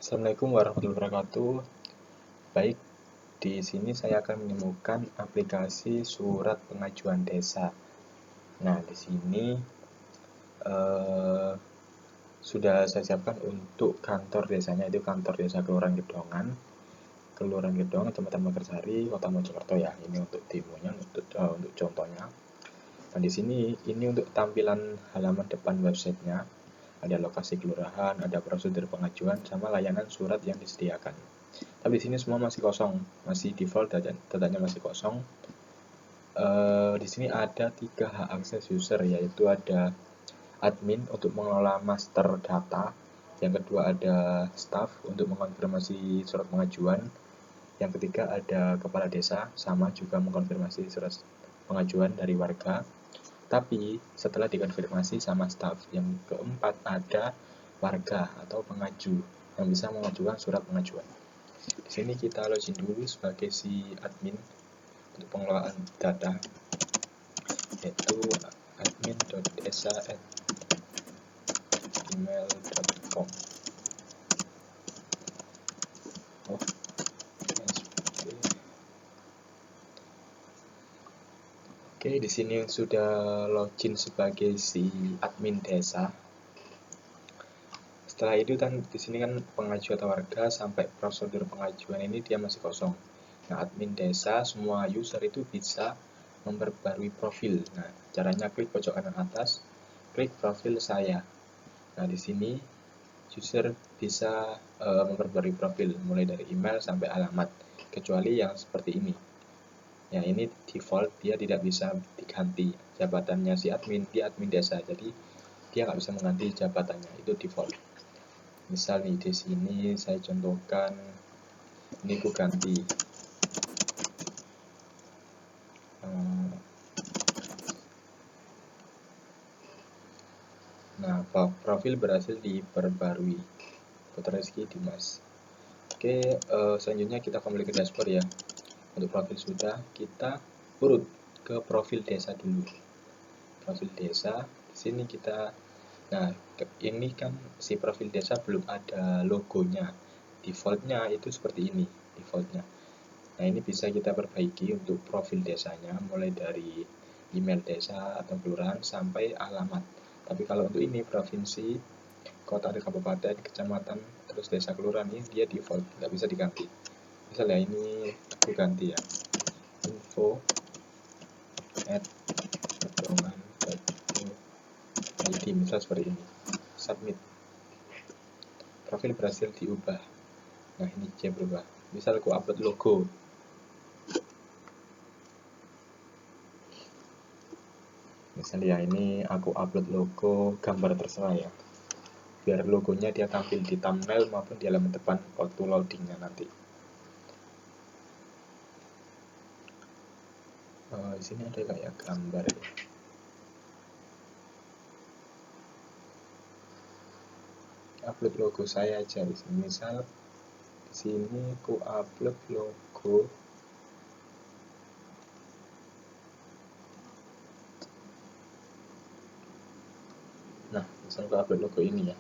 Assalamualaikum warahmatullahi wabarakatuh. Baik, di sini saya akan menemukan aplikasi surat pengajuan desa. Nah, di sini sudah saya siapkan untuk kantor desanya, itu kantor desa Kelurahan Gedongan, Kecamatan Mekarsari, Kota Mojokerto ya. Ini untuk demonya, untuk contohnya. Nah, di sini ini untuk tampilan halaman depan websitenya. Ada lokasi kelurahan, ada prosedur pengajuan, sama layanan surat yang disediakan. Tapi di sini semua masih kosong, masih default, datanya masih kosong. Di sini ada 3 hak akses user, yaitu ada admin untuk mengelola master data, yang kedua ada staff untuk mengonfirmasi surat pengajuan, yang ketiga ada kepala desa, sama juga mengkonfirmasi surat pengajuan dari warga. Tapi setelah dikonfirmasi sama staff, yang keempat ada warga atau pengaju yang bisa mengajukan surat pengajuan. Di sini kita login dulu sebagai si admin untuk pengelolaan data, yaitu admin.desa@gmail.com. Oke, di sini sudah login sebagai si admin desa. Setelah itu kan di sini kan pengajuan atau warga sampai prosedur pengajuan ini dia masih kosong. Nah, admin desa semua user itu bisa memperbarui profil. Nah, caranya klik pojok kanan atas, klik profil saya. Nah, di sini user bisa memperbarui profil mulai dari email sampai alamat, kecuali yang seperti ini. Ya, ini default, dia tidak bisa diganti jabatannya si admin, dia admin desa, jadi dia nggak bisa mengganti jabatannya, itu default. Misal nih di sini saya contohkan, ini aku ganti nah, profil berhasil diperbarui, Putra Rizky Dimas. Oke, selanjutnya kita kembali ke dashboard ya. Untuk profil sudah, kita urut ke profil desa dulu. Profil desa, di sini kita, nah ini kan si profil desa belum ada logonya, defaultnya itu seperti ini defaultnya. Nah, ini bisa kita perbaiki untuk profil desanya, mulai dari email desa atau kelurahan sampai alamat. Tapi kalau untuk ini provinsi, kota dan kabupaten, kecamatan, terus desa kelurahan, ini dia default, nggak bisa diganti. Misalnya ini aku ganti ya, info@gedongan.id, misal seperti ini. Submit. Profil berhasil diubah. Nah, ini dia berubah. Misal aku upload logo. Misalnya ini aku upload logo, gambar terserah ya, biar logonya dia tampil di thumbnail maupun di halaman depan waktu loadingnya nanti. Di sini ada kayak gambar ya. Upload logo saya aja di sini. Misal di sini aku upload logo. Nah, misal aku upload logo ini ya.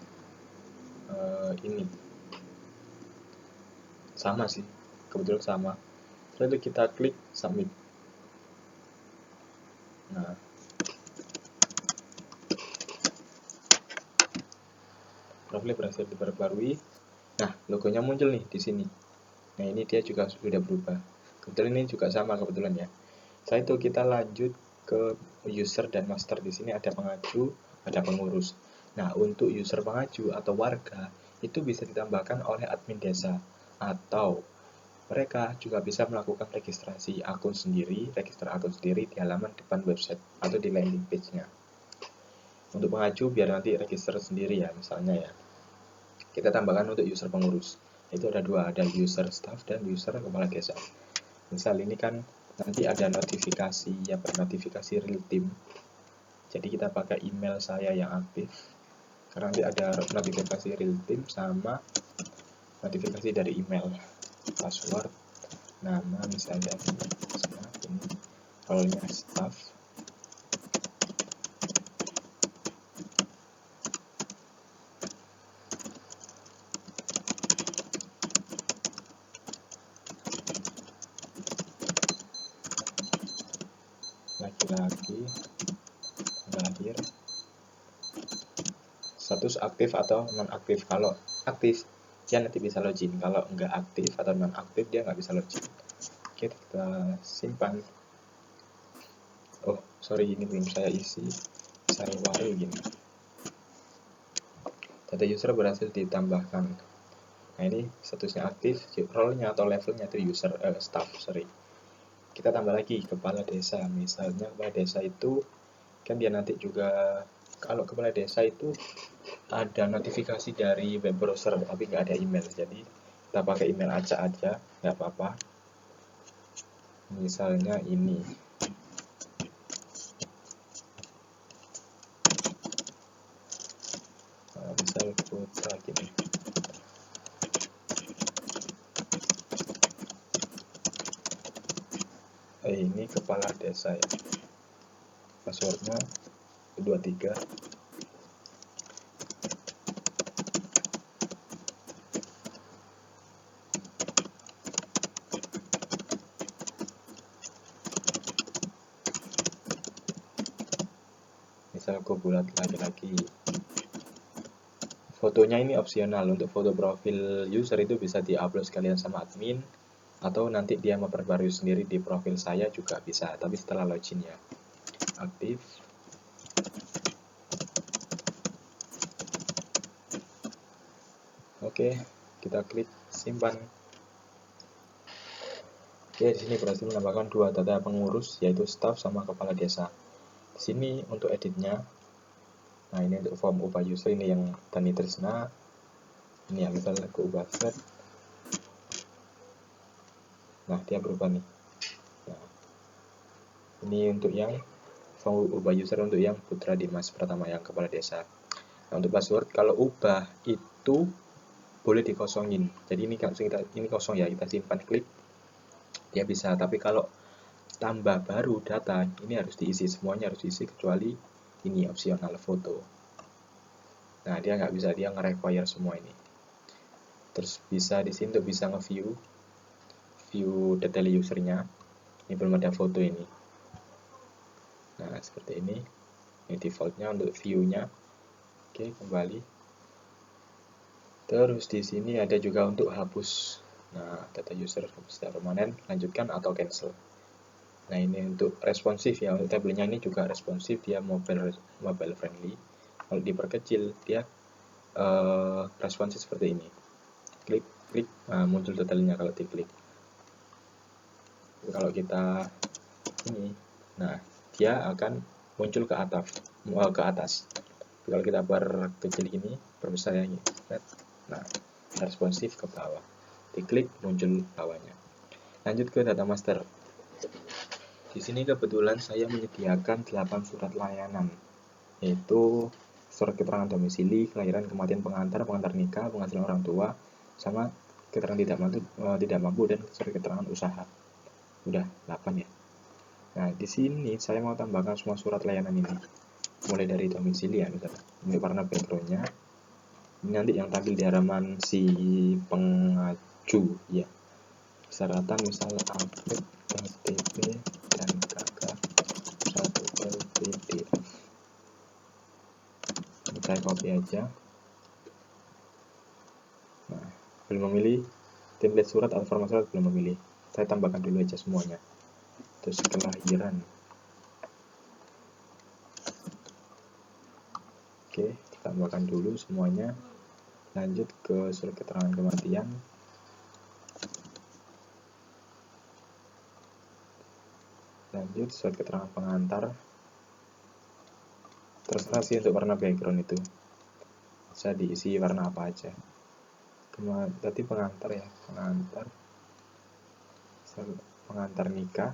Ini sama sih, kebetulan sama. Lalu kita klik submit. Nah, profil berhasil diperbarui. Nah, logonya muncul nih di sini. Nah, ini dia juga sudah berubah. Kebetulan ini juga sama kebetulan ya. Setelah itu kita lanjut ke user dan master. Di sini ada pengaju, ada pengurus. Nah, untuk user pengaju atau warga itu bisa ditambahkan oleh admin desa, atau mereka juga bisa melakukan registrasi akun sendiri, register akun sendiri di halaman depan website atau di landing page-nya. Untuk pengaju biar nanti register sendiri ya, misalnya ya. Kita tambahkan untuk user pengurus. Itu ada dua, ada user staff dan user kepala desa. Misal ini kan nanti ada notifikasi ya, bernotifikasi real time. Jadi kita pakai email saya yang aktif, karena nanti ada notifikasi real time sama notifikasi dari email, password, nama misalnya ini role-nya staff. status aktif atau non-aktif. Kalau aktif dia nanti bisa login, kalau nggak aktif atau non-aktif dia nggak bisa login. Oke, kita simpan. Oh sorry, ini belum saya isi, saya baru gini. Data user berhasil ditambahkan. Nah ini statusnya aktif, role-nya atau levelnya itu staff, sorry. Kita tambah lagi kepala desa. Misalnya kepala desa itu kan dia nanti juga, kalau kepala desa itu ada notifikasi dari web browser tapi nggak ada email, jadi kita pakai email aja nggak apa-apa. Misalnya ini misal putra gini. Ini kepala desa ya, passwordnya 23. Misal aku buat lagi-lagi. Fotonya ini opsional, untuk foto profil user itu bisa diupload sekalian sama admin, atau nanti dia memperbarui sendiri di profil saya juga bisa, tapi setelah login ya. Aktif. Oke, kita klik simpan. Oke, di sini berhasil menambahkan 2 data pengurus, yaitu staff sama kepala desa. Di sini untuk editnya, nah ini untuk form ubah user, ini yang Dani Trisna. Ini ya, misalnya aku ubah set. Nah, dia berubah nih. Nah, ini untuk yang form ubah user untuk yang Putra Dimas Pratama, yang kepala desa. Nah, untuk password kalau ubah itu boleh dikosongin. Jadi ini kosong ya, kita simpan, klik dia bisa. Tapi kalau tambah baru data ini harus diisi, semuanya harus diisi kecuali ini opsional foto. Nah dia nggak bisa, dia nge-require semua ini. Terus bisa di sini tuh bisa nge-view detail usernya. Ini belum ada foto ini. Nah seperti ini defaultnya untuk view-nya. Oke, kembali. Terus di sini ada juga untuk hapus. Nah data user hapus secara permanen, lanjutkan atau cancel. Nah ini untuk responsif ya, untuk tabelnya ini juga responsif, dia mobile friendly. Kalau diperkecil dia responsif seperti ini. Klik muncul detailnya kalau diklik. Kalau kita ini, nah dia akan muncul ke atas. Kalau kita perkecil ini, perbesar ya, nah responsif ke bawah. Diklik muncul bawahnya. Lanjut ke data master. Di sini kebetulan saya menyediakan 8 surat layanan, yaitu surat keterangan domisili, kelahiran, kematian pengantar nikah, penghasilan orang tua, sama keterangan tidak mampu dan surat keterangan usaha. Udah 8 ya. Nah, di sini saya mau tambahkan semua surat layanan ini. Mulai dari domisili ya, misalnya. Ini warna backgroundnya. Ini nanti yang tampil di halaman si pengaju ya. Persyaratan misalnya upload KTP dan KK 1 PDF. Saya copy aja. Nah, belum memilih template surat atau format surat, belum memilih. Saya tambahkan dulu aja semuanya. Terus kelahiran. Oke, tambahkan dulu semuanya. Lanjut ke surat keterangan kematian. Lanjut surat keterangan pengantar. Terserah sih untuk warna background itu, bisa diisi warna apa aja. Tadi pengantar ya, pengantar nikah.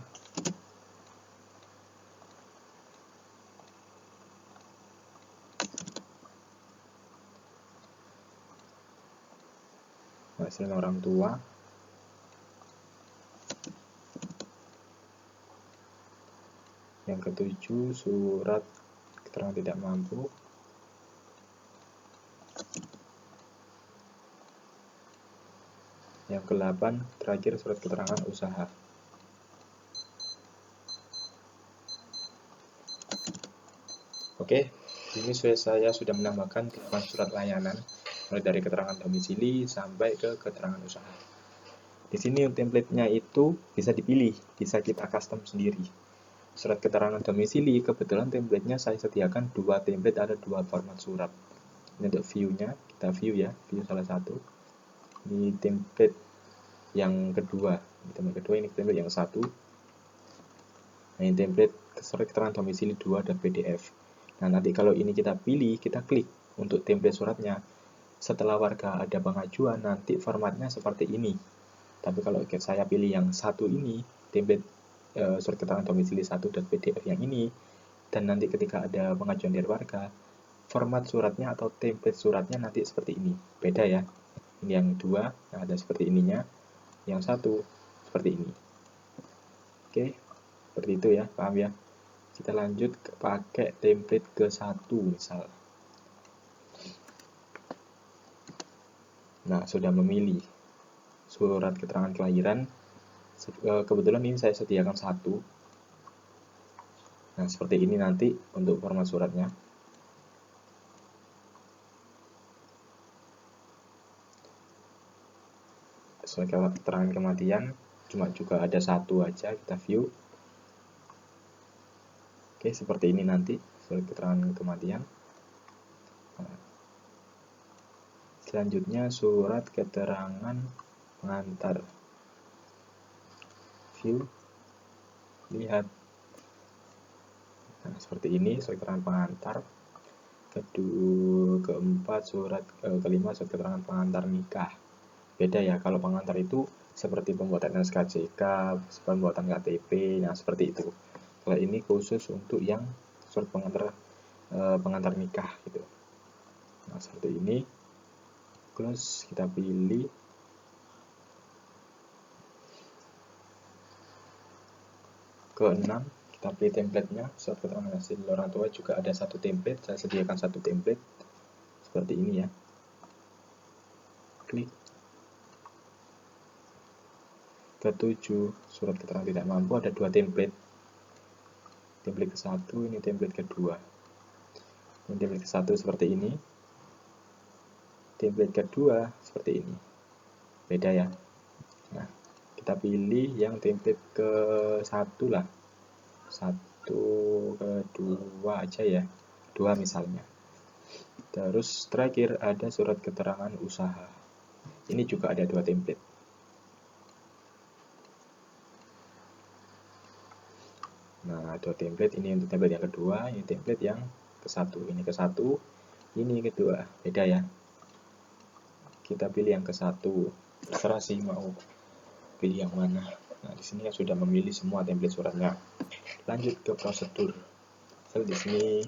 Penghasilan orang tua. Yang ketujuh surat keterangan tidak mampu. Yang ke-8 terakhir surat keterangan usaha. Oke, Ini saya sudah menambahkan 8 surat layanan, mulai dari keterangan domisili sampai ke keterangan usaha. Di sini template-nya itu bisa dipilih, bisa kita custom sendiri. Surat keterangan domisili, kebetulan template-nya saya sediakan 2 template, ada 2 format surat. Ini untuk view-nya, kita view ya, view salah satu. Ini template yang kedua, ini template yang satu. Nah, ini template surat keterangan domisili 2 dan PDF. Nah, nanti kalau ini kita pilih, kita klik untuk template suratnya. Setelah warga ada pengajuan, nanti formatnya seperti ini. Tapi kalau saya pilih yang satu ini, template surat keterangan domisili 1 dan PDF yang ini, dan nanti ketika ada pengajuan dari warga, format suratnya atau template suratnya nanti seperti ini. Beda ya. Ini yang 2, yang ada seperti ininya. Yang 1 seperti ini. Oke, seperti itu ya, paham ya. Kita lanjut pakai template ke 1 misal. Nah, sudah memilih surat keterangan kelahiran. Kebetulan ini saya sediakan 1. Nah, seperti ini nanti untuk format suratnya. Surat keterangan kematian cuma juga ada 1 aja, kita view. Oke, seperti ini nanti surat keterangan kematian. Nah, selanjutnya surat keterangan pengantar. View, lihat. Nah, seperti ini surat keterangan pengantar. Keempat kelima surat keterangan pengantar nikah. Beda ya, kalau pengantar itu seperti pembuatan SKCK, pembuatan KTP, nah seperti itu. Kalau ini khusus untuk yang surat pengantar nikah gitu. Nah, seperti ini. Close, kita pilih. Ke-6, kita pilih template-nya. Surat keterangan hasil orang tua juga ada 1 template, saya sediakan 1 template. Seperti ini ya. Klik. Ke-7, surat keterangan tidak mampu ada 2 template. Template ke-1, ini template kedua. Ini template ke-1 seperti ini. Template kedua seperti ini. Beda ya. Nah, kita pilih yang template ke-1 lah. 1 ke-2 aja ya. 2 misalnya. Terus terakhir ada surat keterangan usaha. Ini juga ada 2 template. Nah, 2 template, ini untuk template yang kedua, ini template yang ke-1. Ini ke-1, ini kedua. Beda ya. Kita pilih yang ke-1. Terserah sih mau pilih yang mana. Nah, di sini sudah memilih semua template suratnya. Lanjut ke prosedur. Di sini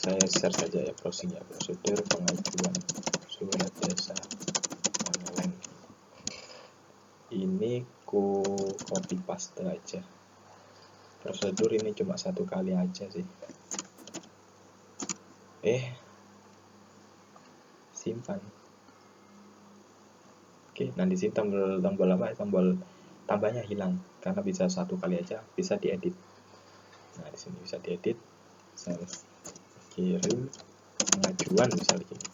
saya share saja ya, browsing ya, prosedur pengajuan surat desa online. Ini ku copy paste aja. Prosedur ini cuma 1 kali aja sih. Simpan. Oke, nah di sini tombol apa? Tombol tambahnya hilang karena bisa 1 kali aja, bisa diedit. Nah, di sini bisa diedit. Saya kirim pengajuan misalnya gini.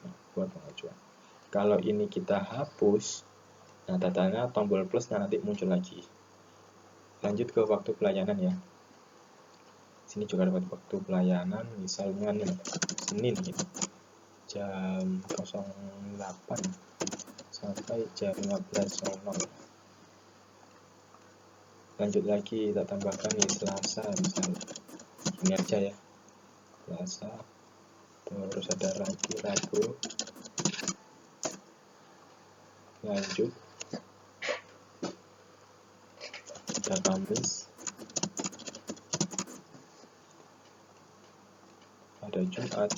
Nah, buat pengajuan. Kalau ini kita hapus, nah datanya tombol plusnya nanti muncul lagi. Lanjut ke waktu pelayanan ya. Sini juga dapat waktu pelayanan, misalnya nih Senin gitu, jam 08 sampai jam 15.00. Lanjut lagi, kita tambahkan nih Selasa misalnya. Ini aja ya, Selasa. Terus ada lagi Rabu. Lanjut, ada Kamis, ada Jumat,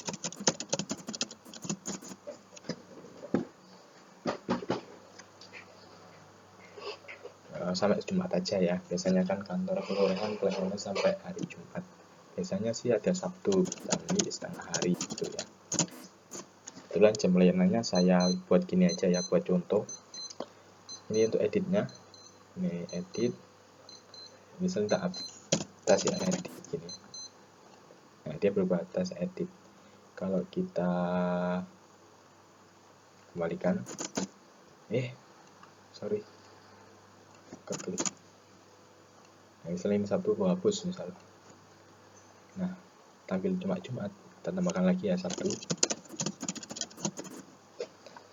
sampai Jumat aja ya. Biasanya kan kantor kelurahan pelayanannya sampai hari Jumat. Biasanya sih ada Sabtu, tapi setengah hari gitu ya. Kebetulan jam layanannya saya buat gini aja ya, buat contoh. Ini untuk editnya. Ini edit, misalnya tas ya, edit gini. Nah, dia berubah tas edit. Kalau kita kembalikan, sorry, keklik. Nah, misalnya ini Sabtu, gua hapus misalnya. Nah, tampil cuma Jumat, kita tambahkan lagi ya Sabtu.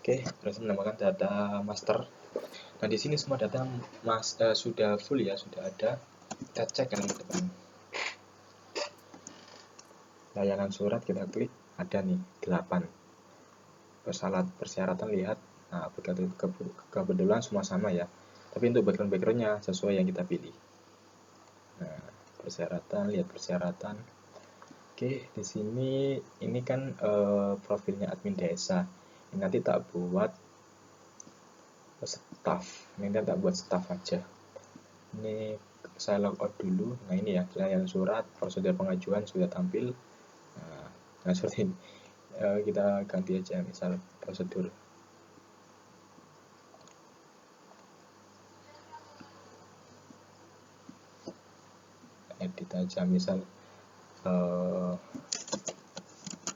Oke, terus menambahkan data master. Nah, di sini semua data sudah full ya, sudah ada. Kita cek yang ke depan. Layanan surat kita klik, ada nih 8. Persyaratan lihat. Nah, kebetulan semua sama ya. Tapi untuk background-backgroundnya sesuai yang kita pilih. Nah, persyaratan, lihat persyaratan. Oke, di sini ini kan profilnya admin desa. Ini nanti tak buat staff. Ini tak buat staff aja. Ini saya logout dulu. Nah, ini ya, layanan surat, prosedur pengajuan sudah tampil. Nah, seperti ini. Kita ganti aja misal prosedur. Edit aja misal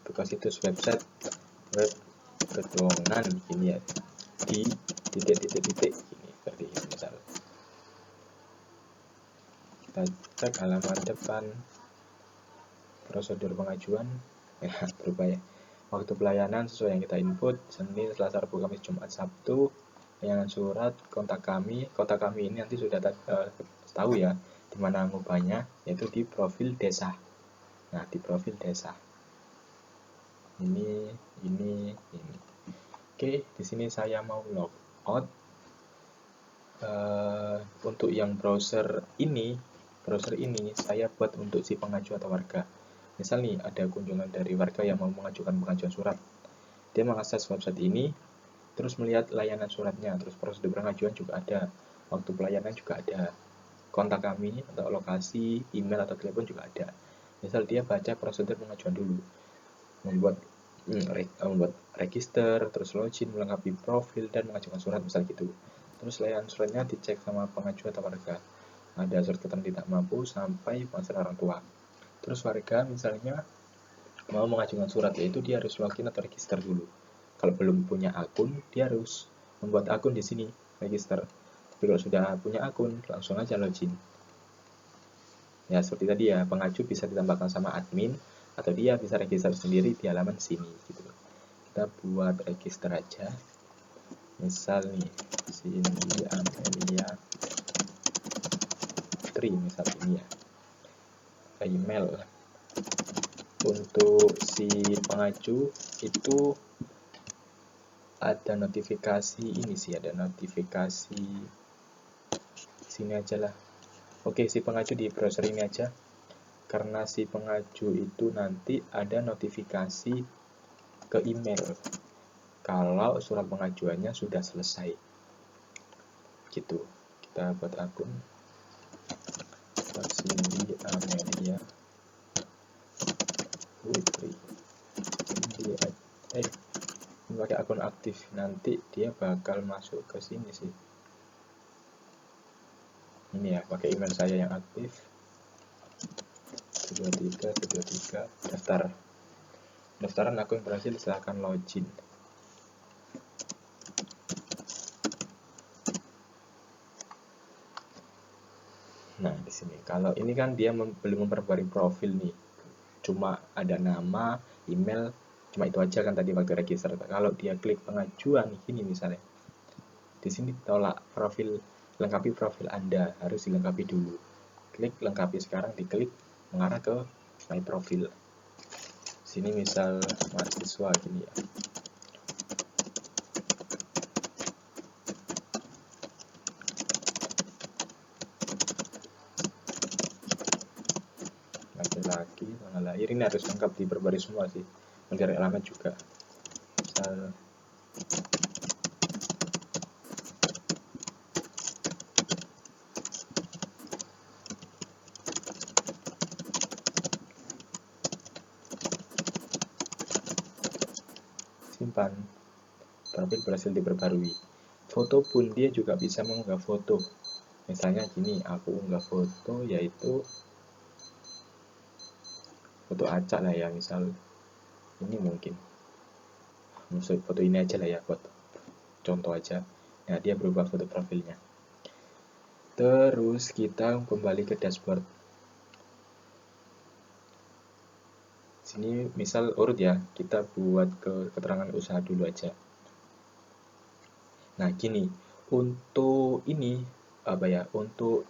buka situs website web gedongan gini ya, di titik-titik gini, seperti ini misal. Kita cek halaman depan, prosedur pengajuan ya, berubah ya. Waktu pelayanan sesuai yang kita input, Senin, Selasa, Rabu, Kamis, Jumat, Sabtu. Layanan surat, kontak kami ini nanti sudah tahu ya di mana ngubahnya, yaitu di profil desa. Nah, di profil desa ini. Oke, di sini saya mau logout. Untuk yang browser ini saya buat untuk si pengajuan atau warga. Misal nih ada kunjungan dari warga yang mau mengajukan pengajuan surat, dia mengakses website ini, terus melihat layanan suratnya, terus prosedur pengajuan juga ada, waktu pelayanan juga ada, kontak kami atau lokasi, email atau telepon juga ada. Misal dia baca prosedur pengajuan dulu, membuat register, terus login, melengkapi profil dan mengajukan surat misal gitu. Terus layanan suratnya dicek sama pengajuan atau warga, ada surat keterangan tidak mampu sampai penghasilan orang tua. Terus warga misalnya mau mengajukan surat, yaitu dia harus login atau register dulu. Kalau belum punya akun, dia harus membuat akun di sini, register. Tapi kalau sudah punya akun, langsung aja login. Ya, seperti tadi ya, pengaju bisa ditambahkan sama admin, atau dia bisa register sendiri di halaman sini gitu. Kita buat register aja. Misal nih, sini Amelia Tri misal ini ya. Email. Untuk si pengaju itu ada notifikasi ini sih, ada notifikasi sini aja lah. Oke, si pengaju di browser ini aja, karena si pengaju itu nanti ada notifikasi ke email kalau surat pengajuannya sudah selesai gitu. Kita buat akun Cindy Amelia Putri. Pakai akun aktif, nanti dia bakal masuk ke sini sih. Ini ya, pakai email saya yang aktif 123 daftaran akun berhasil, silahkan login. Nah, di sini kalau ini kan dia belum memperbarui profil nih, cuma ada nama, email, cuma itu aja kan tadi waktu register. Kalau dia klik pengajuan ini misalnya, di sini tolak profil, lengkapi profil Anda, harus dilengkapi dulu. Klik lengkapi sekarang, diklik mengarah ke my profil. Sini misal mahasiswa gini ya. Laki-laki, tanggal lahir, ini harus lengkap diperbarui semua sih. Mencari alamat juga. Misal simpan, profil berhasil diperbarui. Foto pun dia juga bisa mengunggah foto. Misalnya gini, aku unggah foto, yaitu foto acak lah ya, misal ini mungkin maksud foto ini aja lah ya, buat contoh aja. Nah, dia berubah foto profilnya. Terus kita kembali ke dashboard. Sini misal urut ya, kita buat ke keterangan usaha dulu aja. Nah, gini, untuk ini apa ya, untuk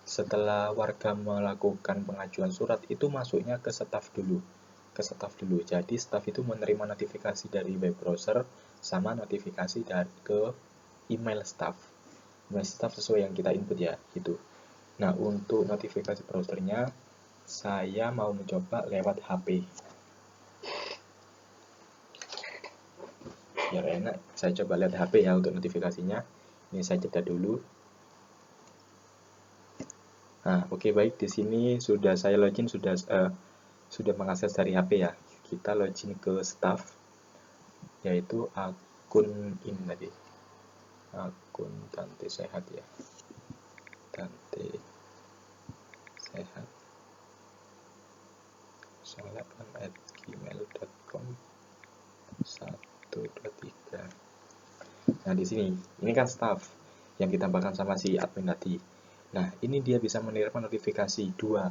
setelah warga melakukan pengajuan surat itu masuknya ke staf dulu. Jadi staf itu menerima notifikasi dari web browser sama notifikasi dari ke email staf. Email staf sesuai yang kita input ya, gitu. Nah, untuk notifikasi browsernya saya mau mencoba lewat HP. Biar enak, saya coba lihat HP ya untuk notifikasinya. Ini saya jeda dulu. Nah, oke, baik, di sini sudah saya login, sudah mengakses dari HP ya. Kita login ke staff, yaitu akun ini tadi, akun Tante Sehat ya, Tante Sehat salam@gmail.com 123. Nah, di sini ini kan staff yang kita tambahkan sama si admin tadi. Nah, ini dia bisa menerima notifikasi dua,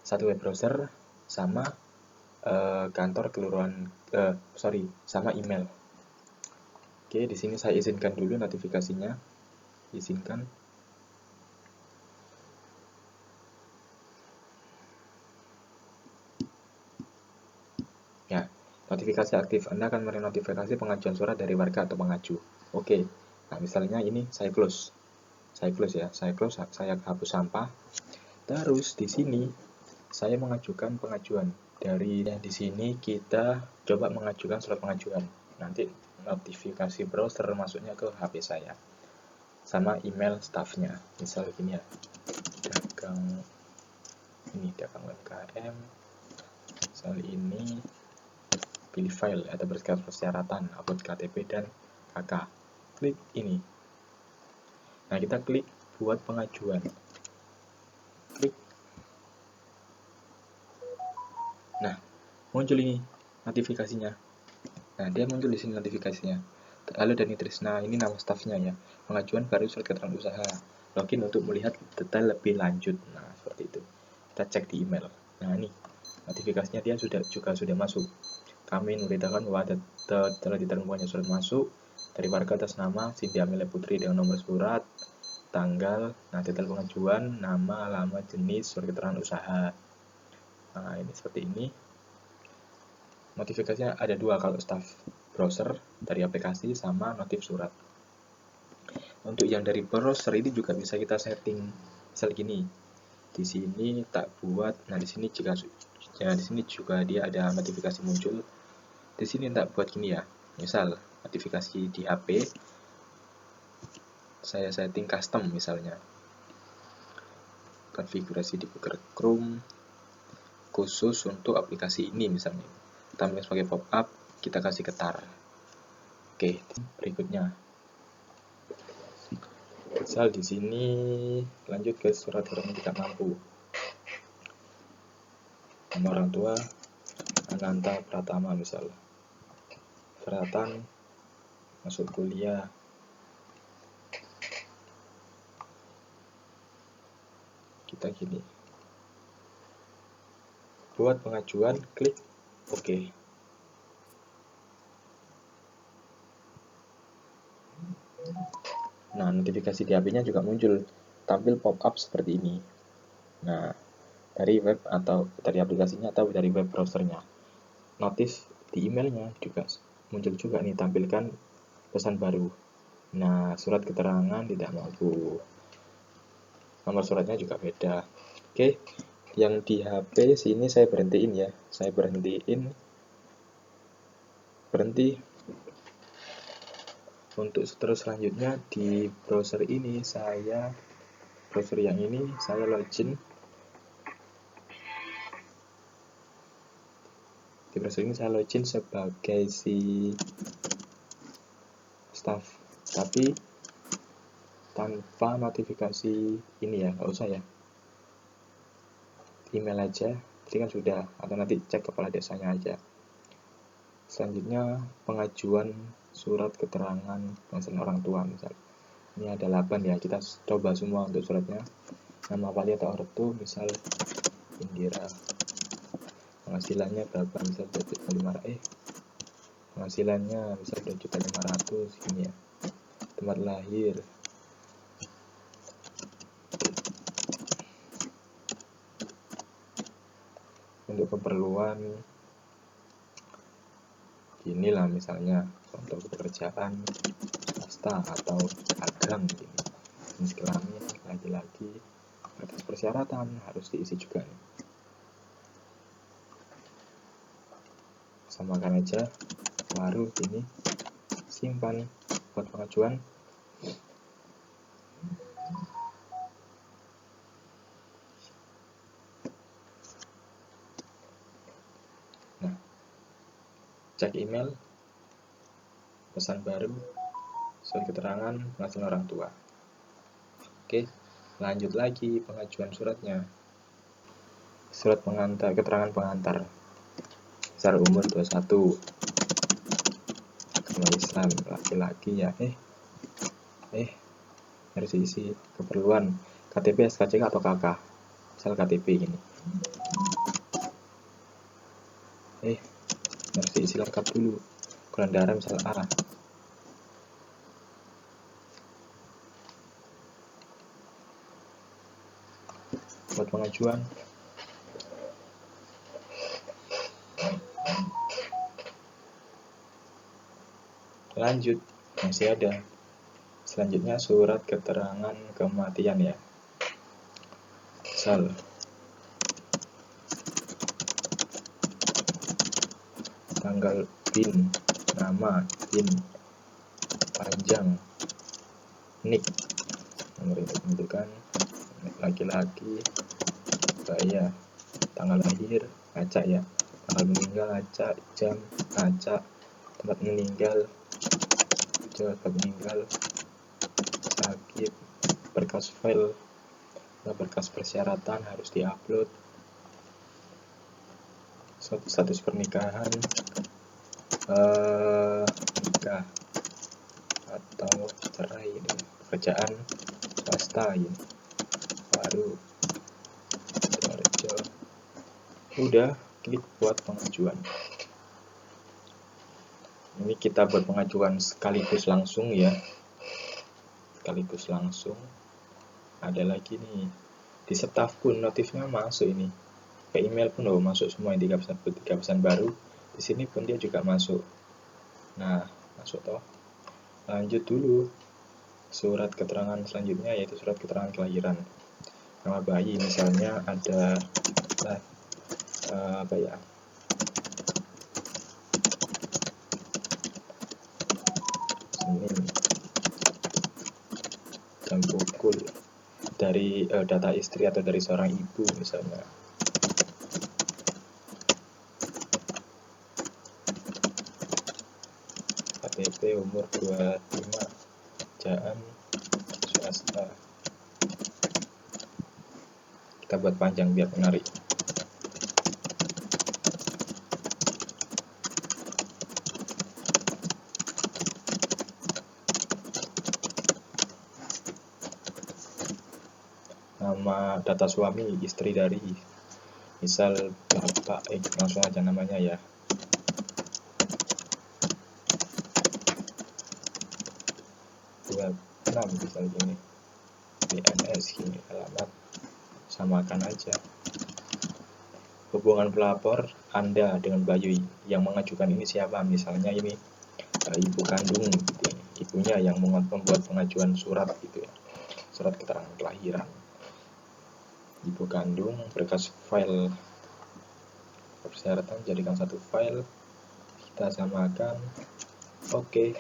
satu web browser sama kantor kelurahan, sama email. Oke, di sini saya izinkan dulu notifikasinya, izinkan. Ya, notifikasi aktif. Anda akan menerima notifikasi pengajuan surat dari warga atau pengaju. Oke, nah misalnya ini saya close ya, saya hapus sampah. Terus di sini saya mengajukan pengajuan dari di sini kita coba mengajukan surat pengajuan. Nanti notifikasi browser masuknya ke HP saya sama email staffnya. Misal gini ya, dagang UMKM. Misal ini pilih file atau berkas persyaratan, upload KTP dan KK. Klik ini. Nah, kita klik buat pengajuan. Klik. Nah, muncul ini notifikasinya. Nah, dia muncul di sini notifikasinya. Halo Dani Trisna, ini nama staffnya ya. Pengajuan baru surat keterangan usaha. Login untuk melihat detail lebih lanjut. Nah, seperti itu. Kita cek di email. Nah, ini notifikasinya dia sudah masuk. Kami memberitakan bahwa telah diterimanya surat masuk dari warga atas nama Cindy Amelia Putri dengan nomor surat, tanggal, nah detail pengajuan, nama, alamat, jenis, surat keterangan usaha. Nah, ini seperti ini. Notifikasinya ada dua kalau staff browser dari aplikasi sama notif surat. Untuk yang dari browser ini juga bisa kita setting misal gini. Di sini tak buat, nah di sini juga dia ada notifikasi muncul. Di sini tak buat gini ya. Misal notifikasi di HP saya setting custom misalnya. Konfigurasi di Google Chrome khusus untuk aplikasi ini misalnya. Tampil sebagai pop-up, kita kasih getar. Oke, berikutnya. Misal di sini lanjut ke surat keterangan tidak mampu. Nama orang tua Ananta Pratama misal. Persyaratan masuk kuliah. Kita gini. Buat pengajuan, klik OK. Nah, notifikasi di HP-nya juga muncul, tampil pop-up seperti ini. Nah, dari web atau dari aplikasinya atau dari web browsernya. Notif di emailnya juga muncul juga nih, tampilkan pesan baru. Nah, surat keterangan tidak mampu. Nomor suratnya juga beda. Oke, yang di HP sini saya berhentiin ya. Saya berhenti. Untuk terus selanjutnya di browser yang ini saya login. Di browser ini saya login sebagai si staff, tapi tanpa notifikasi ini ya, nggak usah ya, email aja, jadi kan sudah, atau nanti cek kepala desanya aja. Selanjutnya pengajuan surat keterangan penghasilan orang tua, misal ini ada 8 ya, kita coba semua untuk suratnya. Nama wali atau ortu misal Indira, penghasilannya berapa, misal 2.500, penghasilannya misal 2.500.000 ini ya. Tempat lahir, untuk keperluan inilah misalnya untuk pekerjaan swasta atau dagang gini. Jenis kelamin laki-laki, atas persyaratan harus diisi juga nih. Samakan aja, baru ini simpan buat pengajuan. Nah, cek email, pesan baru, surat keterangan penghasilan orang tua. Oke, lanjut lagi pengajuan suratnya. Surat pengantar, keterangan pengantar, misal umur 21, agama Islam, laki-laki ya. Harus diisi keperluan KTP, SKCK atau KK, misal KTP gini. Harus diisi lengkap dulu, golongan darah misal A. Buat pengajuan, lanjut, masih ada. Selanjutnya surat keterangan kematian ya, misal tanggal, PIN, nama, PIN, panjang, NIK, nomor kependudukan, laki-laki, bayar, tanggal lahir, acak ya, tanggal meninggal acak, jam acak, tempat meninggal, tempat meninggal, sakit, berkas file, berkas persyaratan harus diupload, status pernikahan, nikah atau cerai ini, pekerjaan swasta ini, baru kerja. Udah, klik buat pengajuan. Ini kita buat pengajuan sekaligus langsung ya, sekaligus langsung. Ada lagi nih, di staff pun notifnya masuk ini, ke email pun masuk semua, yang 3 pesan baru di sini pun dia juga masuk. Nah, masuk toh. Lanjut dulu surat keterangan selanjutnya, yaitu surat keterangan kelahiran. Nama bayi misalnya ada apa ya, Senin, jam pukul, dari data istri atau dari seorang ibu misalnya. KTP umur 25, kerjaan swasta. Kita buat panjang biar menarik. Nama, data suami, istri dari, misal bapak, langsung aja namanya ya. Misal gini, PNS gini, alamat, samakan aja. Hubungan pelapor Anda dengan bayi yang mengajukan ini siapa, misalnya ini ibu kandung gitu ya. Ibunya yang membuat pengajuan surat gitu ya, surat keterangan kelahiran. Ibu kandung, berkas file persyaratan jadikan satu file, kita samakan. Oke.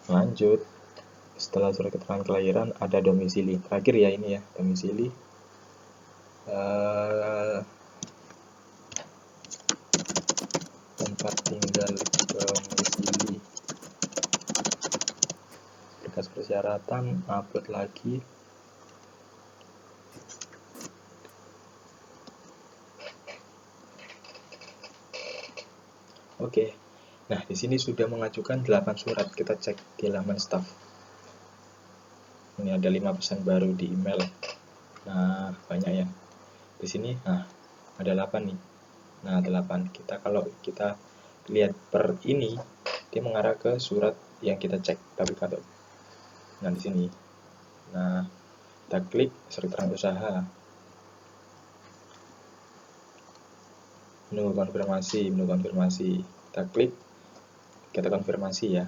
Lanjut, setelah surat keterangan kelahiran ada domisili. Terakhir ya ini ya, domisili. tempat tinggal domisili. Berkas persyaratan, upload lagi. Oke. Nah, di sini sudah mengajukan 8 surat. Kita cek di halaman staff. Ini ada 5 pesan baru di email. Nah, banyak ya. Di sini, nah, ada 8 nih. Nah, 8. Kalau kita lihat per ini, dia mengarah ke surat yang kita cek. Tapi kalau nah di sini. Nah, kita klik surat keterangan usaha. Menunggu konfirmasi. Kita klik, kita konfirmasi ya.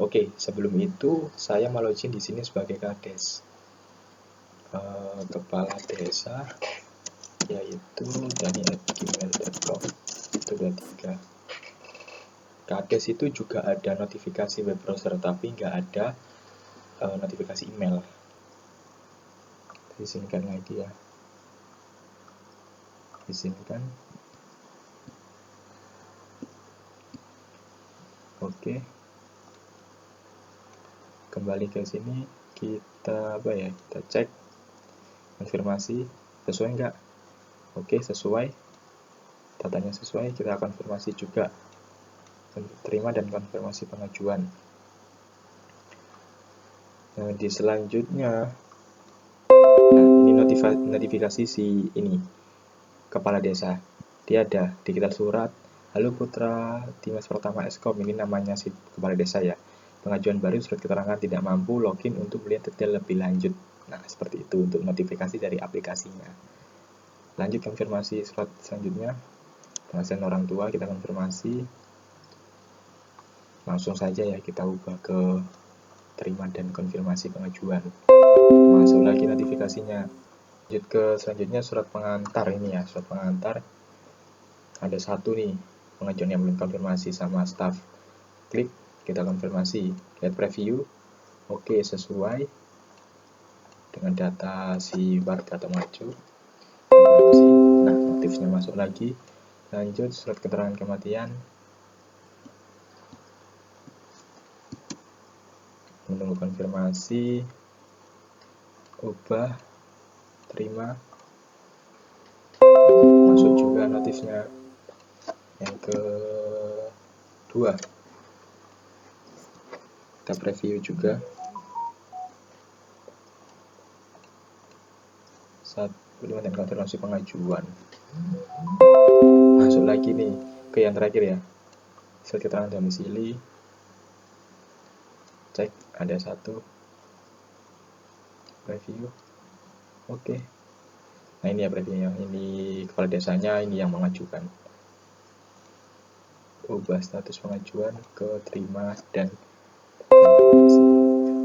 Oke, sebelum itu saya mau login di sini sebagai kades. Kepala desa, yaitu dani@gmail.com. Itu 23. Kades itu juga ada notifikasi web browser, tapi nggak ada notifikasi email. Izinkan lagi ya. Izinkan. Oke. Kembali ke sini, kita cek konfirmasi sesuai nggak? Oke, sesuai. Datanya sesuai, kita konfirmasi juga. Terima dan konfirmasi pengajuan. Nah, di selanjutnya, ini notifikasi si ini kepala desa. Dia ada digital surat. Halo Putra Dimas Pratama Eskom, ini namanya si kepala desa ya. Pengajuan baru surat keterangan tidak mampu login untuk melihat detail lebih lanjut. Nah, seperti itu untuk notifikasi dari aplikasinya. Lanjut konfirmasi surat selanjutnya. Penghasilan orang tua kita konfirmasi. Langsung saja ya kita ubah ke terima dan konfirmasi pengajuan. Masuk lagi notifikasinya. Lanjut ke selanjutnya surat pengantar ini ya. Surat pengantar ada satu nih pengajuan yang belum konfirmasi sama staff. Klik, kita konfirmasi. Lihat preview. Oke, sesuai dengan data si warga atau maju. Nah, motifnya masuk lagi. Lanjut surat keterangan kematian. Menunggu konfirmasi. Ubah, terima. Masuk juga notifnya. Yang kedua, kita preview juga. Belum ada konfirmasi pengajuan. Masuk lagi nih ke yang terakhir ya, surat keterangan domisili. Cek, ada satu. Preview. Oke. Nah, ini ya previewnya. Ini kepala desanya, ini yang mengajukan. Ubah status pengajuan ke terima dan konfirmasi.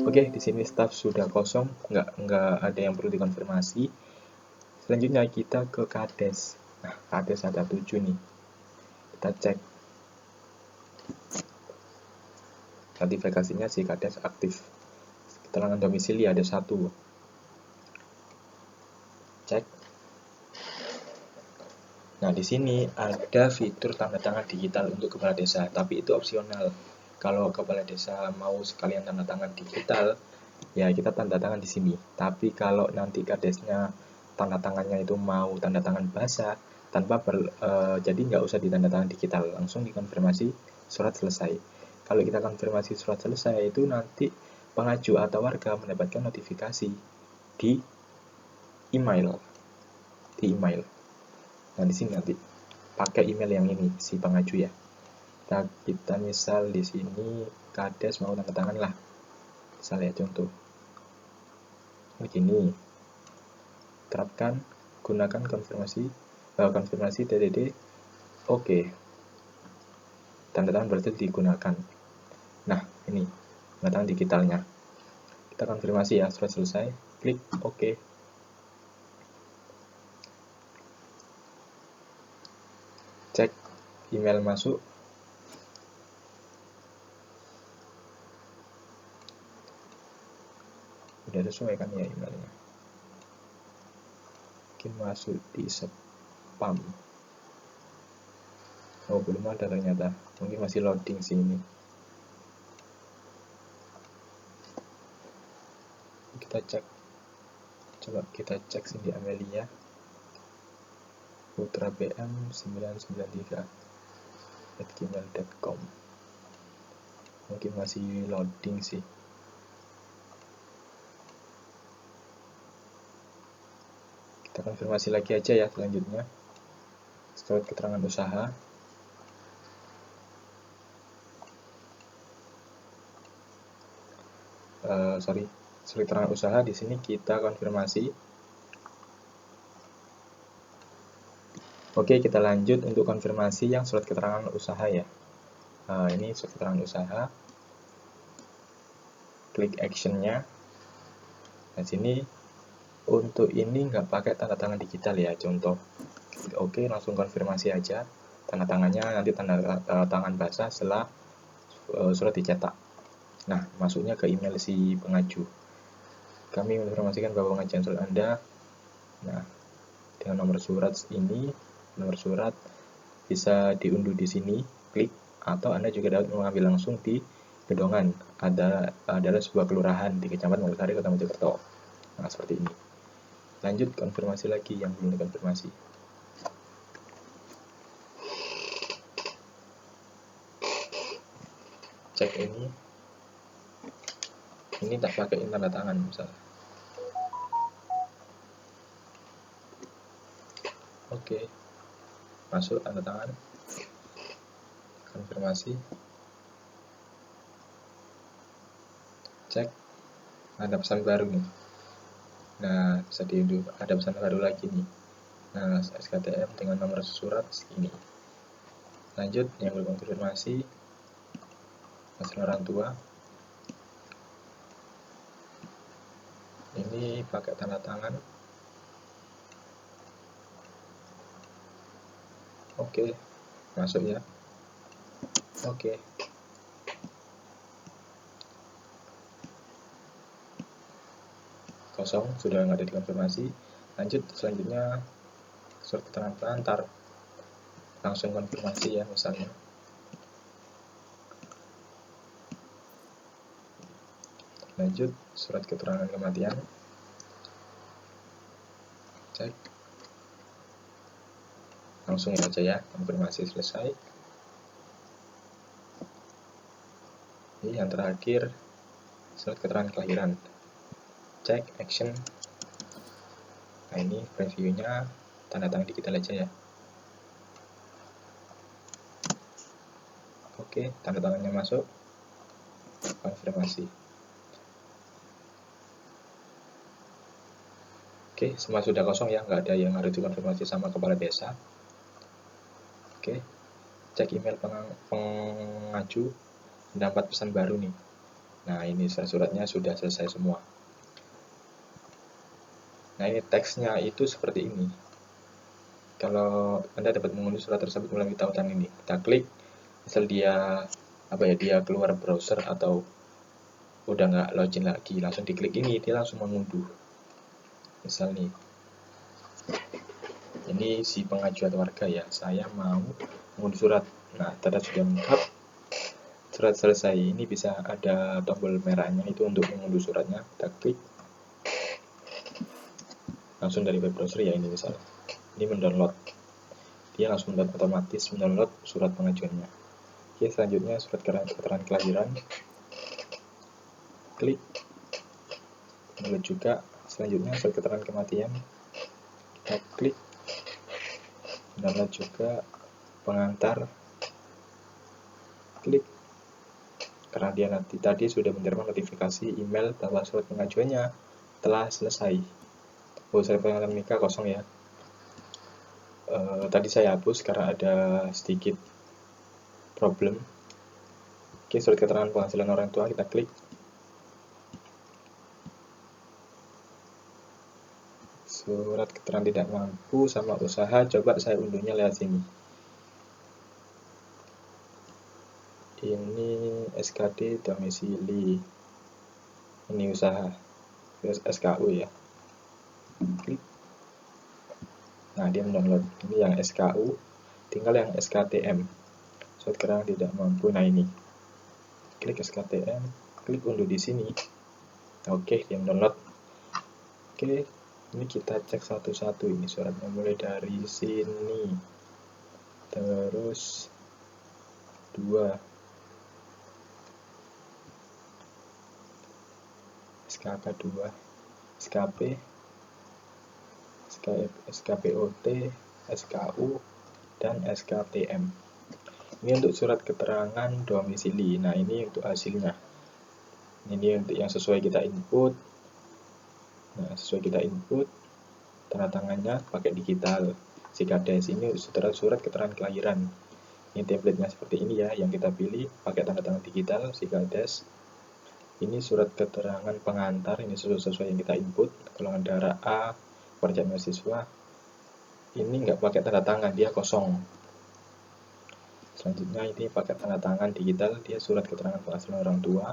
Oke, di sini staff sudah kosong, nggak ada yang perlu dikonfirmasi. Selanjutnya kita ke kades. Nah, kades ada 7 nih. Kita cek. Notifikasinya si kades aktif. Keterangan domisili ada 1. Cek. Nah, di sini ada fitur tanda tangan digital untuk kepala desa, tapi itu opsional. Kalau kepala desa mau sekalian tanda tangan digital, ya kita tanda tangan di sini. Tapi kalau nanti kadesnya tanda tangannya itu mau tanda tangan basah, jadi nggak usah ditanda tangan digital, langsung dikonfirmasi surat selesai. Kalau kita konfirmasi surat selesai, itu nanti pengaju atau warga mendapatkan notifikasi di email. Nah, di sini nanti pakai email yang ini si pengaju ya. Kita misal di sini kades mau tanda tangan lah. Misal ya contoh. Begini. Terapkan, gunakan konfirmasi TDD. Oke. Tanda tangan berarti digunakan. Nah, ini tanda tangan digitalnya. Kita konfirmasi ya, sudah selesai. Klik oke. Cek email masuk. Udah sesuai kan ya emailnya. Mungkin masuk di spam. Oh, belum ada ternyata. Mungkin masih loading sih ini. Kita cek. Coba kita cek Cindy Amelia. Putra BM 993@gmail.com. Mungkin masih loading sih. Kita konfirmasi lagi aja ya selanjutnya. Surat keterangan usaha. Surat keterangan usaha di sini kita konfirmasi. Oke, kita lanjut untuk konfirmasi yang surat keterangan usaha ya. Ini surat keterangan usaha. Klik actionnya. Nah, sini untuk ini nggak pakai tanda tangan digital ya, contoh. Oke, langsung konfirmasi aja. Tanda tangannya nanti tanda tangan basah setelah surat dicetak. Nah, masuknya ke email si pengaju. Kami menginformasikan bahwa pengajuan surat Anda, nah, dengan nomor surat ini, nomor surat bisa diunduh di sini, klik, atau Anda juga dapat mengambil langsung di Gedongan. Adalah sebuah kelurahan di Kecamatan Mangkusari, Kota Mojokerto. Nah, seperti ini. Lanjut konfirmasi lagi yang belum dikonfirmasi. Cek ini tak pakai tanda tangan misalnya. Oke, masuk tanda tangan, konfirmasi, cek, ada pesan baru nih. Nah, bisa diunduh, ada pesan baru lagi nih. Nah, SKTM dengan nomor surat ini. Lanjut, yang belum konfirmasi, hasil orang tua. Ini pakai tanda tangan. Oke, masuk ya. Oke. Kosong, sudah nggak ada dikonfirmasi. Lanjut, selanjutnya surat keterangan pengantar. Langsung konfirmasi ya, misalnya. Lanjut, surat keterangan kematian. Cek. Langsung aja ya, konfirmasi selesai. Ini yang terakhir, surat keterangan kelahiran. Cek, action. Nah, ini previewnya, tanda tangan digital aja ya. Oke, tanda tangannya masuk. Konfirmasi. Oke, semua sudah kosong ya, nggak ada yang harus dikonfirmasi sama kepala desa. Oke, cek email pengaju, dapat pesan baru nih. Nah, ini suratnya sudah selesai semua. Nah, ini teksnya itu seperti ini. Kalau Anda dapat mengunduh surat tersebut melalui tautan ini, kita klik, misal dia dia keluar browser atau udah nggak login lagi, langsung diklik ini, dia langsung mengunduh. Misal nih, ini si pengajuan warga ya, saya mau mengunduh surat. Nah, data sudah lengkap, surat selesai. Ini bisa ada tombol merahnya itu untuk mengunduh suratnya. Kita klik, langsung dari web browser ya ini misalnya. Ini mendownload, dia langsung otomatis mendownload surat pengajuannya. Oke, selanjutnya surat keterangan kelahiran. Klik, download juga. Selanjutnya surat keterangan kematian. Kita klik, download juga. Pengantar, klik, karena dia nanti tadi sudah menerima notifikasi email bahwa surat pengajuannya telah selesai. Surat pengantar nikah kosong ya. Tadi saya hapus karena ada sedikit problem. Oke, surat keterangan penghasilan orang tua kita klik. Surat keterangan tidak mampu sama usaha, coba saya unduhnya lewat sini. Ini SKD domisili, ini usaha, SKU ya. Klik. Nah, dia mendownload. Ini yang SKU tinggal yang SKTM, surat keterangan tidak mampu. Nah ini, klik SKTM, klik unduh di sini. Oke, dia download. Oke, ini kita cek satu-satu ini suratnya, mulai dari sini, terus 2 SKK 2, SKP, SKPOT, SKU, dan SKTM. Ini untuk surat keterangan domisili. Nah ini untuk hasilnya. Ini untuk yang sesuai kita input. Nah sesuai kita input, tanda tangannya pakai digital. SIKADES ini surat keterangan kelahiran. Ini template-nya seperti ini ya, yang kita pilih pakai tanda tangan digital SIKADES. Ini surat keterangan pengantar, ini sesuai yang kita input, golongan darah A, pekerjaan mahasiswa. Ini nggak pakai tanda tangan, dia kosong. Selanjutnya ini pakai tanda tangan digital, dia surat keterangan penghasilan orang tua.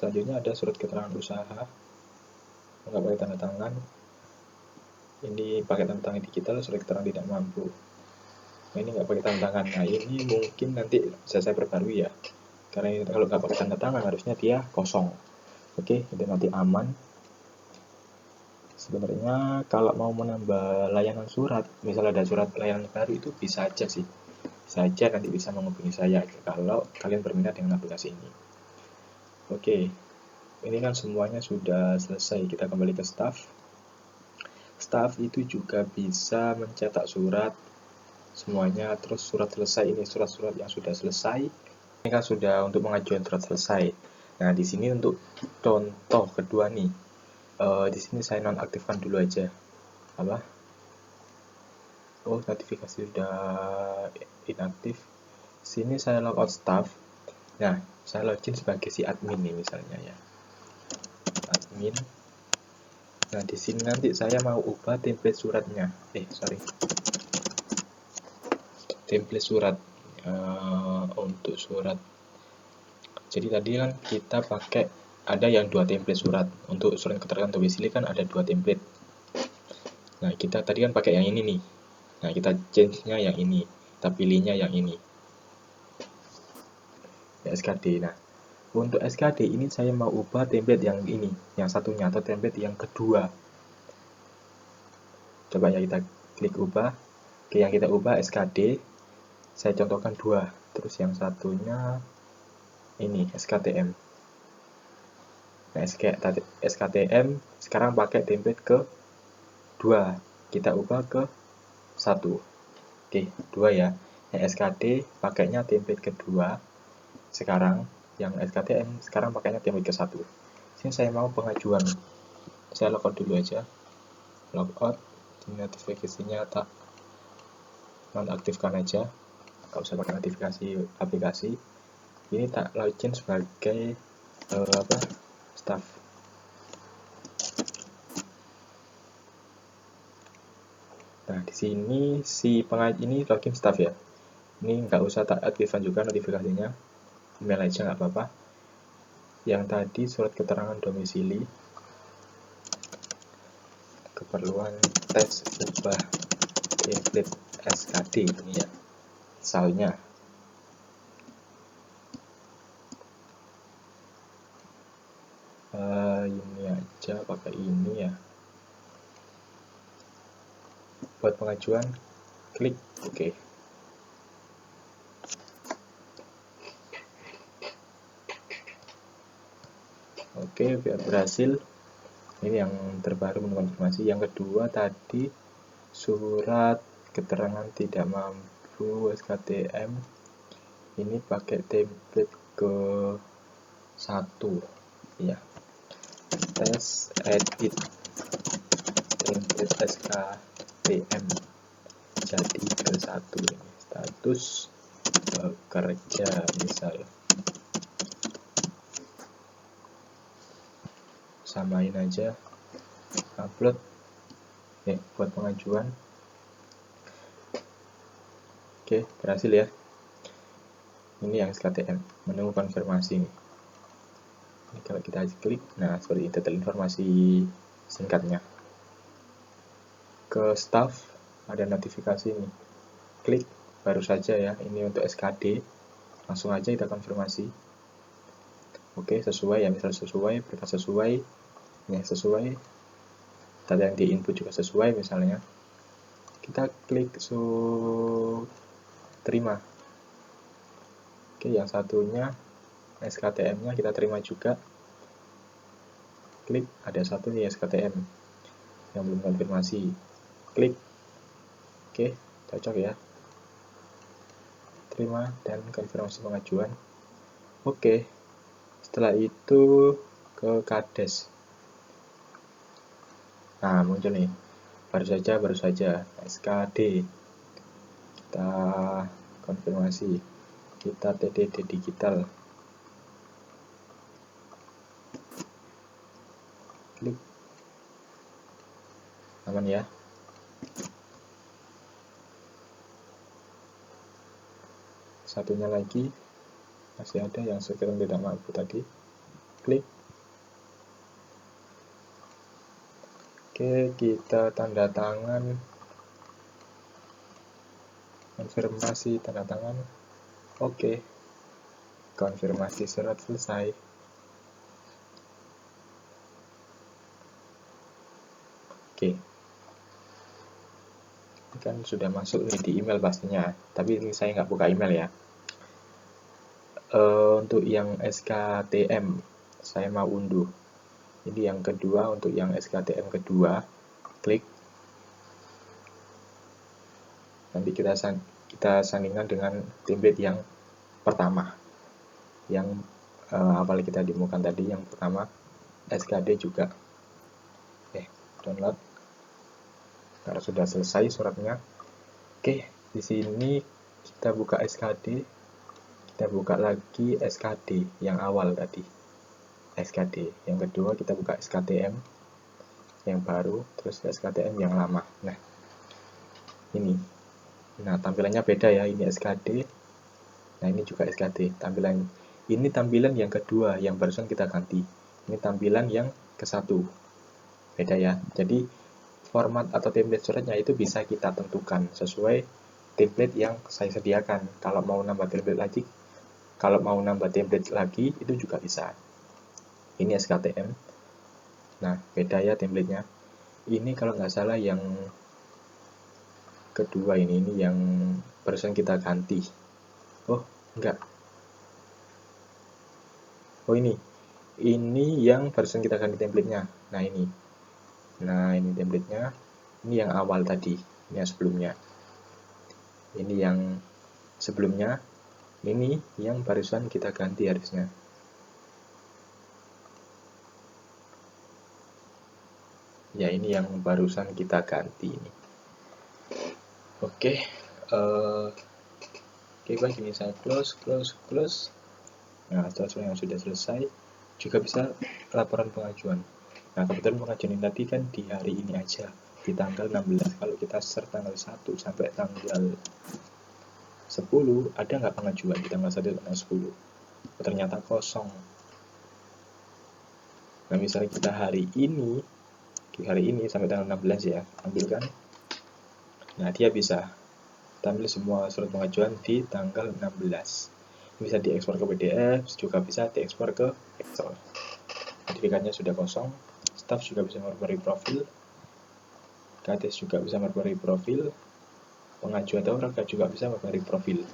Selanjutnya ada surat keterangan usaha, nggak pakai tanda tangan. Ini pakai tanda tangan digital, surat keterangan tidak mampu. Nah ini nggak pakai tanda tangan. Nah ini mungkin nanti bisa saya perbarui ya, karena kalau nggak pakai tanda tangan harusnya dia kosong. Oke, itu nanti aman. Sebenarnya kalau mau menambah layanan surat, misalnya ada surat layanan baru, itu bisa aja sih, bisa aja nanti bisa menghubungi saya kalau kalian berminat dengan aplikasi ini. Oke, ini kan semuanya sudah selesai. Kita kembali ke staff. Staff itu juga bisa mencetak surat semuanya, terus surat selesai, ini surat-surat yang sudah selesai. Ini kan sudah untuk pengajuan surat selesai. Nah di sini untuk contoh kedua nih, di sini saya nonaktifkan dulu aja. Apa? Oh, notifikasi sudah inaktif. Sini saya logout staff. Nah, saya login sebagai si admin nih misalnya ya. Admin. Nah, di sini nanti saya mau ubah template suratnya. Template surat untuk surat. Jadi tadi kan kita pakai ada yang 2 template surat. Untuk surat keterangan domisili kan ada 2 template. Nah, kita tadi kan pakai yang ini nih. Nah, kita change-nya yang ini. Kita pilihnya yang ini. Ya, SKD. Nah, untuk SKD ini saya mau ubah template yang ini, yang satunya atau template yang kedua. Coba ya kita klik ubah. Oke, yang kita ubah SKD. Saya contohkan 2. Terus yang satunya ini SKTM. Nah, SKTM sekarang pakai template ke 2. Kita ubah ke 1. Oke, 2 ya. Yang SKD pakainya template kedua. Sekarang yang SKTM sekarang pakainya template ke 1. Sini saya mau pengajuan. Saya logout dulu aja. Logout, notifikasinya tak nonaktifkan aja. Nggak usah pakai notifikasi aplikasi. Ini tak login sebagai staff. Nah, di sini si pengajuan ini login staff ya. Ini nggak usah tak aktifkan juga notifikasinya. Email aja nggak apa-apa. Yang tadi surat keterangan domisili, keperluan tes ubah template SKD ini ya, soalnya. Ini aja pakai ini ya. Buat pengajuan, klik OK. Oke, biar berhasil. Ini yang terbaru mengonfirmasi. Yang kedua tadi surat keterangan tidak mampu SKTM. Ini pakai template ke 1 ya. Tes edit template SKTM jadi ke 1 ini. Status bekerja misal. Samain aja, upload. Buat pengajuan. Oke, berhasil ya. Ini yang SKTM, menu konfirmasi nih. Ini kalau kita klik, nah seperti ini detail informasi singkatnya. Ke staff ada notifikasi nih. Klik, baru saja ya, ini untuk SKD. Langsung aja kita konfirmasi. Oke, sesuai ya, misal sesuai, berkas sesuai, ya sesuai, data yang di input juga sesuai misalnya. Kita klik terima. Oke, yang satunya SKTM-nya kita terima juga. Klik, ada satu nih SKTM yang belum konfirmasi. Klik. Oke, cocok ya. Terima dan konfirmasi pengajuan. Oke. Setelah itu ke Kades. Nah, muncul nih. Baru saja SKD. Kita konfirmasi. Kita TDD digital. Klik. Aman ya. Satunya lagi masih ada yang sekarang tidak mampu tadi. Klik. Oke, kita tanda tangan. Konfirmasi tanda tangan. Oke. Konfirmasi surat selesai. Oke. Ini kan sudah masuk nih di email pastinya. Tapi ini saya nggak buka email ya. Untuk yang SKTM saya mau unduh. Ini yang kedua, untuk yang SKTM kedua, klik. Nanti kita sandingkan dengan template yang pertama, yang awal kita demokan tadi. Yang pertama SKD juga. Download karena sudah selesai suratnya. Oke, di sini kita buka SKD. Kita buka lagi SKD yang awal tadi. SKD yang kedua kita buka SKTM yang baru, terus SKTM yang lama. Nah, ini. Nah, tampilannya beda ya. Ini SKD. Nah, ini juga SKD. Ini tampilan yang kedua yang barusan kita ganti. Ini tampilan yang ke satu. Beda ya. Jadi format atau template suratnya itu bisa kita tentukan sesuai template yang saya sediakan. Kalau mau nambah template lagi, itu juga bisa. Ini SKTM. Nah, beda ya templatenya. Ini kalau nggak salah yang kedua ini yang barusan kita ganti. Oh, enggak. Oh, ini yang barusan kita ganti templatenya. Nah, ini templatenya. Ini yang awal tadi. Ini yang sebelumnya. Ini yang sebelumnya. Ini yang barusan kita ganti harusnya. Ya, ini yang barusan kita ganti ini. Oke. Oke, baik, ini saya close. Nah, setelah yang sudah selesai, juga bisa laporan pengajuan. Nah, kebetulan pengajuan ini tadi kan di hari ini aja, di tanggal 16. Kalau kita search tanggal 1 sampai tanggal 10, ada nggak pengajuan di tanggal 1 sampai tanggal 10? Ternyata kosong. Nah, misalnya kita hari ini sampai tanggal 16 ya, ambilkan. Nah, dia bisa tampil semua surat pengajuan di tanggal 16. Bisa diekspor ke PDF, juga bisa diekspor ke Excel. Sertifikatnya sudah kosong, staff juga bisa merubah profil, Kades juga bisa merubah profil, pengajuan atau warga juga bisa merubah profil.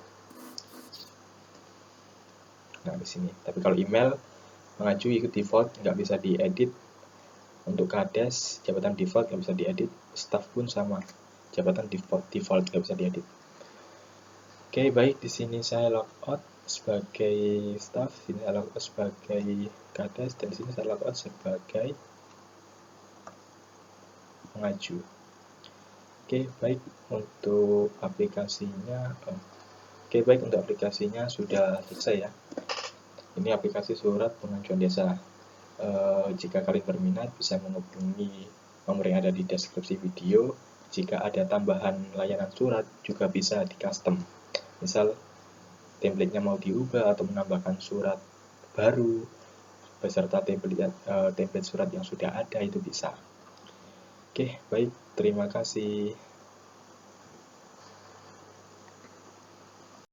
Nah, di sini. Tapi kalau email mengaju ikut default, nggak bisa diedit. Untuk Kades, jabatan default nggak bisa diedit. Staff pun sama, jabatan default nggak bisa diedit. Oke, baik, di sini saya logout sebagai staff, sini saya logout sebagai Kades, dan di sini saya logout sebagai pengaju. Oke, baik, untuk aplikasinya sudah selesai ya. Ini aplikasi surat pengajuan desa. Jika kalian berminat, bisa menghubungi nomor yang ada di deskripsi video. Jika ada tambahan layanan surat, juga bisa di custom. Misal template-nya mau diubah atau menambahkan surat baru beserta template surat yang sudah ada, itu bisa. Oke, baik, terima kasih.